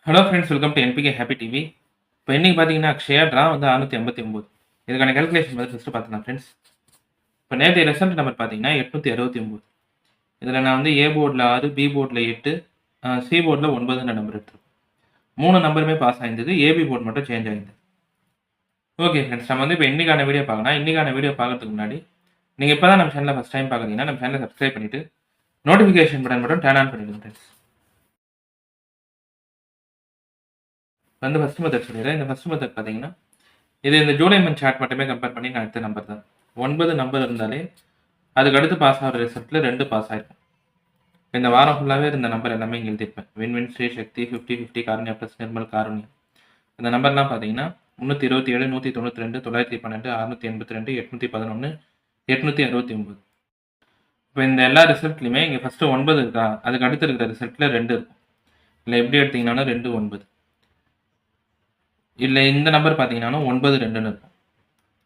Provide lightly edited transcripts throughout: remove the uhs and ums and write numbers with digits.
Hello friends, welcome to NPK happy TV. இப்போ இன்னைக்கு பார்த்தீங்கன்னா அக்ஷயா ட்ரா வந்து 659. இதுக்கான கால்குலேஷன் வந்து ஃபஸ்ட்டு பார்த்துக்கலாம் ஃப்ரெண்ட்ஸ். இப்போ நேற்றைய ரிசல்ட் நம்பர் பார்த்தீங்கன்னா 869. இதில் நான் வந்து ஏ போர்டில் 6, பி போர்டில் 8, சி போர்டில் 9 நம்பர் எடுத்துருக்கேன். 3 நம்பருமே பாஸ் ஆயிருந்தது, ஏபி போர்டு மட்டும் சேஞ்ச் ஆயிருந்தது. ஓகே ஃப்ரெண்ட்ஸ், நம்ம வந்து இப்போ இன்னைக்கான வீடியோ பார்க்கலாம். இன்னைக்கான வீடியோ பார்க்கறதுக்கு முன்னாடி நீங்கள் இப்போ தான் நம்ம சேனலை ஃபஸ்ட் டைம் பார்க்குறீங்கன்னா நம்ம சேனலை சப்ஸ்கிரைப் பண்ணிவிட்டு நோட்டிஃபிகேஷன் பட்டன் மட்டும் டர்ன் ஆன் பண்ணிடுங்க ஃப்ரெண்ட்ஸ். வந்து ஃபஸ்ட் மெத்தட் சொல்லிடுறேன். இந்த ஃபஸ்ட் மெத்தட் பார்த்தீங்கன்னா இது இந்த ஜூலை மந்த் சார்ட் மட்டுமே கம்பேர் பண்ணி நான் எடுத்த நம்பர் தான். 9 நம்பர் இருந்தாலே அதுக்கு அடுத்து பாஸ் ஆகிற ரிசல்ட்டில் 2 பாஸ் ஆயிருக்கும். இந்த வாரம் ஃபுல்லாகவே இருந்த நம்பர் எல்லாமே இங்கே எழுதியிருப்பேன். வின் ஸ்ரீ சக்தி 50-50 காரணியா ப்ளஸ் நிர்மல் காரணியா. இந்த நம்பர்லாம் பார்த்தீங்கன்னா 327, 192, 912, 682, 811, 869. இப்போ இந்த எல்லா ரிசல்ட்லையுமே இங்கே ஃபஸ்ட்டு 9 இருக்கா, அதுக்கு அடுத்து இருக்கிற ரிசல்ட்டில் 2 இருக்கும். இல்லை எப்படி எடுத்தீங்கன்னா 2 9. இல்லை இந்த நம்பர் பார்த்தீங்கன்னா 9 2ன்னு இருக்கும்.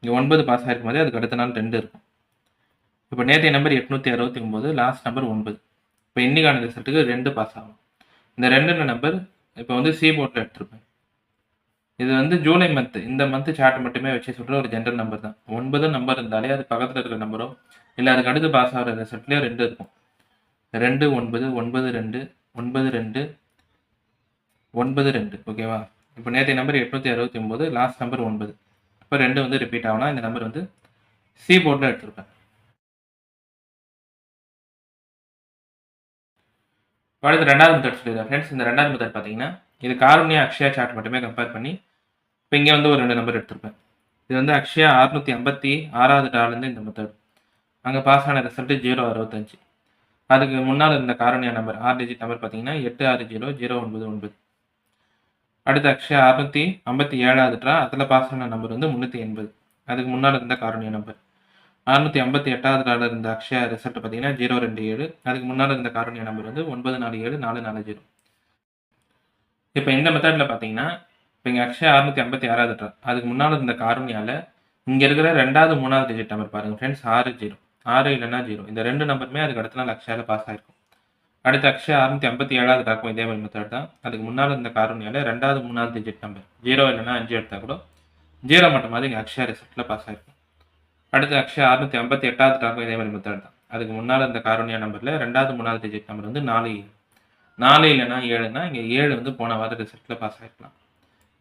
இங்கே 9 பாஸ் ஆகிருக்கும் போதே அதுக்கு அடுத்த நாள் 2 இருக்கும். இப்போ நேற்றைய நம்பர் 869, லாஸ்ட் நம்பர் 9. இப்போ இன்னைக்கான ரிசல்ட்டுக்கு 2 பாஸ் ஆகும். இந்த 2 நம்பர் இப்போ வந்து சி போர்ட்டில் எடுத்திருப்பேன். இது வந்து ஜூலை மந்த், இந்த மந்த் சார்ட் மட்டுமே வச்சு சொல்கிற ஒரு ஜென்ரல் நம்பர் தான். 9 நம்பர் இருந்தாலே அது பக்கத்தில் இருக்கிற நம்பரோ இல்லை அதுக்கு அடுத்து பாஸ் ஆகிற ரிசல்ட்லேயே 2 இருக்கும். 2 9 9 2 9 2 9 2. ஓகேவா? இப்போ நேற்றைய நம்பர் 869, லாஸ்ட் நம்பர் 9. இப்போ 2 வந்து ரிப்பீட் ஆகலாம். இந்த நம்பர் வந்து சி போர்ட்டில் எடுத்திருப்பேன். அடுத்து ரெண்டாவது மெத்தட் சொல்லிடுறேன் ஃப்ரெண்ட்ஸ். இந்த ரெண்டாவது மெத்தட் பார்த்தீங்கன்னா இது காரணியா அக்ஷயா சார்ட் மட்டுமே கம்பேர் பண்ணி இப்போ இங்கே வந்து ஒரு 2 நம்பர் எடுத்திருப்பேன். இது வந்து அக்ஷயா 656வது டாலேருந்து இந்த மெத்தட். அங்கே பாஸ் ஆன ரிசல்ட்டு 065. அதுக்கு முன்னால் இருந்த காரணியா நம்பர் 6 டிஜிட் நம்பர் பார்த்தீங்கன்னா 860099. அடுத்து அக்ஷயா 657வது ட்ரா, அதில் பாஸ் ஆன நம்பர் வந்து 380. அதுக்கு முன்னால் இருந்த காரணியா நம்பர் 658வது ட்ராவில் இருந்த அக்ஷயா ரிசல்ட் பார்த்தீங்கன்னா 027. அதுக்கு முன்னால் இருந்த காரணியா நம்பர் வந்து 947440. இப்போ இந்த மெத்தடில் பார்த்தீங்கன்னா இப்போ இங்கே அக்ஷயா 656வது ட்ரா, அதுக்கு முன்னால் இருந்த காரணியால் இங்கே இருக்கிற 2வது 3வது டிஜிட் நம்பர் பாருங்கள் ஃப்ரெண்ட்ஸ், 6 இல்லைன்னா 0. இந்த 2 நம்பருமே அதுக்கு அடுத்த நாள் அக்ஷயாவில் பாஸ் ஆயிருக்கும். அடுத்து அக்ஷயா 657வது ட்ராக்கும் இதே மாதிரி மெத்தட் தான். அதுக்கு முன்னால் இருந்த காரணியால் 2வது 3வது டிஜிட் நம்பர் 0 இல்லைன்னா 5 எடுத்தால் கூட 0 மட்டுமாவது இங்கே அக்ஷயா ரிசல்ட்டில் பாஸ் ஆயிருக்கும். அடுத்து அக்ஷயா 658வது ட்ராக்கும் இதே மாதிரி மெத்தட் தான். அதுக்கு முன்னால் இருந்த காரணியா நம்பரில் 2வது 3வது டிஜிட் நம்பர் வந்து 4 இல்லைன்னா 7னா இங்கே 7 வந்து போன வார ரிசல்ட்டில் பாஸ் ஆகிருக்கலாம்.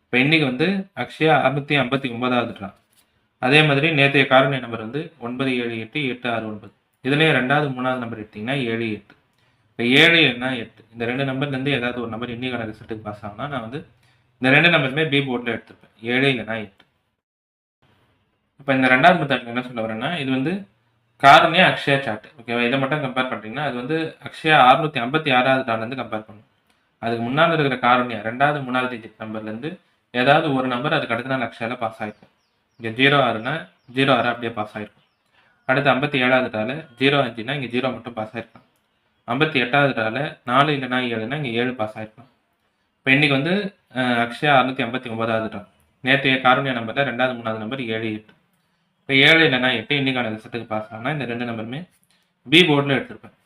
இப்போ இன்றைக்கி வந்து அக்ஷயா 659வது ட்ரா. அதே மாதிரி நேற்றைய காரணிய நம்பர் வந்து 978 869. இதுலேயே 2வது 3வது நம்பர் எடுத்திங்கன்னா 7 8. இப்போ 7 இல்லைன்னா 8, இந்த 2 நம்பர்லேருந்து ஏதாவது ஒரு நம்பர் இன்னைக்கான ரிசல்ட்டுக்கு பாஸ் ஆகும்னா நான் வந்து இந்த 2 நம்பருமே பி போர்டில் எடுத்துருப்பேன். 7 இல்லைன்னா 8. இப்போ இந்த ரெண்டாவது மெத்தட் என்ன சொல்ல வரேன்னா இது வந்து காரணியா அக்ஷயா சார்ட். ஓகேவா? இதை மட்டும் கம்பேர் பண்ணுறீங்கன்னா அது வந்து அக்ஷயா 656வது டாலேருந்து கம்பேர் பண்ணும். அதுக்கு முன்னால் இருக்கிற காரணியா 2வது 3வது டிஜிட் நம்பர்லேருந்து ஏதாவது ஒரு நம்பர் அதுக்கு அடுத்த நாள் அக்ஷயாவில் பாஸ் ஆகிருக்கும். இங்கே 06னா 06 அப்படியே பாஸ் ஆகிருக்கும். அடுத்து 57வது டால 05னா இங்கே 0 மட்டும் பாஸ் ஆகிருக்கும். 58வது டால 4 இல்லைனா 7னா இங்கே 7 பாஸ் ஆகிருக்கும். இப்போ இன்றைக்கி வந்து அக்ஷயா 659வது டால். நேற்றைய காரணியா நம்பரில் 2வது 3வது நம்பர் 7 8. இப்போ 7 இல்லைனா 8 இன்னைக்கான ரிசல்ட்டுக்கு பாஸ் ஆனால் இந்த 2 நம்பருமே பி போர்டில் எடுத்திருப்பேன்.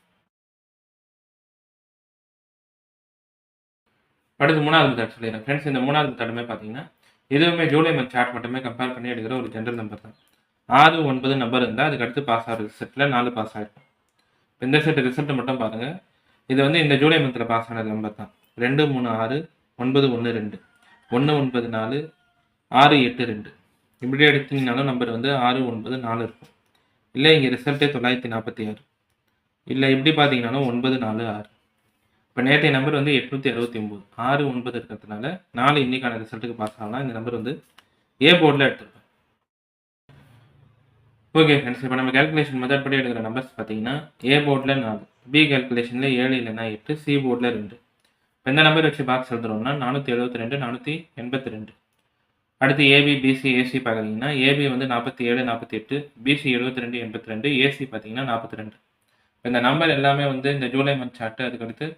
அடுத்து 3வது மெத்தட் சொல்லிடுறேன் ஃப்ரெண்ட்ஸ். இந்த 3வது மெத்தடுமே பார்த்தீங்கன்னா இதுவுமே ஜூலை மந்த் சார்ட் மட்டுமே கம்பேர் பண்ணி எடுக்கிற ஒரு ஜென்ரல் நம்பர் தான். 6 9 நம்பர் இருந்தால் அதுக்கு அடுத்து பாஸ் ஆகிற ரிசல்ட்டில் 4 பாஸ் ஆகிருக்கும். இந்த செட் ரிசல்ட்டு மட்டும் பாருங்கள். இது வந்து இந்த ஜூலை மந்தில் பாஸ் ஆன நம்பர் தான். 2 3 6 9 1 2 1 9 4 6 8 2. இப்படி எடுத்தீங்கனாலும் நம்பர் வந்து 6 9 4 இருக்கும். இல்லை இங்கே ரிசல்ட்டே 946. இல்லை இப்படி பார்த்தீங்கன்னாலும் 9 4 6. இப்போ நேற்றைய நம்பர் வந்து 869. 6 9 இருக்கிறதுனால 4 இன்னைக்கான ரிசல்ட்டுக்கு பாஸ் ஆகலாம். இந்த நம்பர் வந்து ஏ போர்டில் எடுத்துருப்பேன். ஓகே ஃப்ரெண்ட்ஸ், இப்போ நம்ம கேல்குலேஷன் மெத்தட் படி எடுக்கிற நம்பர்ஸ் பார்த்தீங்கன்னா ஏ போர்டில் 4, பி கேல்குலேஷனில் 7 இல்லைனா 8, சி போர்டில் 2. இப்போ இந்த நம்பர் வச்சு பாக்ஸ் எழுதுறோம்னா 472 482. அடுத்து ஏபி பிசி ஏசி பார்க்குறீங்கன்னா ஏபி வந்து 47 48, பிசி 72 82, ஏசி பார்த்தீங்கன்னா 42. இந்த நம்பர் எல்லாமே வந்து இந்த ஜூலை மந்த் சார்ட்டு, அதுக்கடுத்து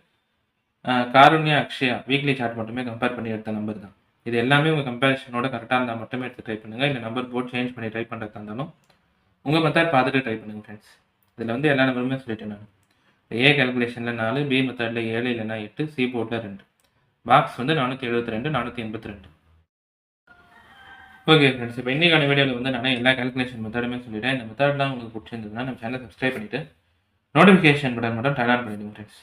காருண்யா அக்ஷயா வீக்லி சார்ட் மட்டுமே கம்பேர் பண்ணி எடுத்த நம்பர் தான். இது எல்லாமே உங்கள் கம்பேரிஷனோட கரெக்டாக இருந்தால் மட்டுமே எடுத்து ட்ரை பண்ணுங்கள். இல்லை நம்பர் போர்ட் சேஞ்ச் பண்ணி ட்ரை பண்ணுறதா இருந்தாலும் உங்கள் மெத்தட் பார்த்துட்டு ட்ரை பண்ணுங்கள் ஃப்ரெண்ட்ஸ். இதில் வந்து எல்லா நம்பருமே சொல்லிட்டேன் நான். ஏ கேல்குலேஷனில் 4, பி மெத்தடில் 7 இல்லைனா 8, சி போர்டில் 2. பாக்ஸ் வந்து 472, 482. ஓகே ஃப்ரெண்ட்ஸ், இப்போ இன்னைக்கான வீடியோவில் வந்து நான் எல்லா கால்குலேஷன் மெத்தடுமே சொல்லிட்டேன். இந்த மெத்தட்லாம் உங்களுக்கு பிடிச்சிருந்ததுன்னா நம்ம சேனலை சப்ஸ்கிரைப் பண்ணிவிட்டு நோட்டிஃபிகேஷன் பட்டன் மட்டும் டர்ன் ஆன் பண்ணிடுங்க ஃப்ரெண்ட்ஸ்.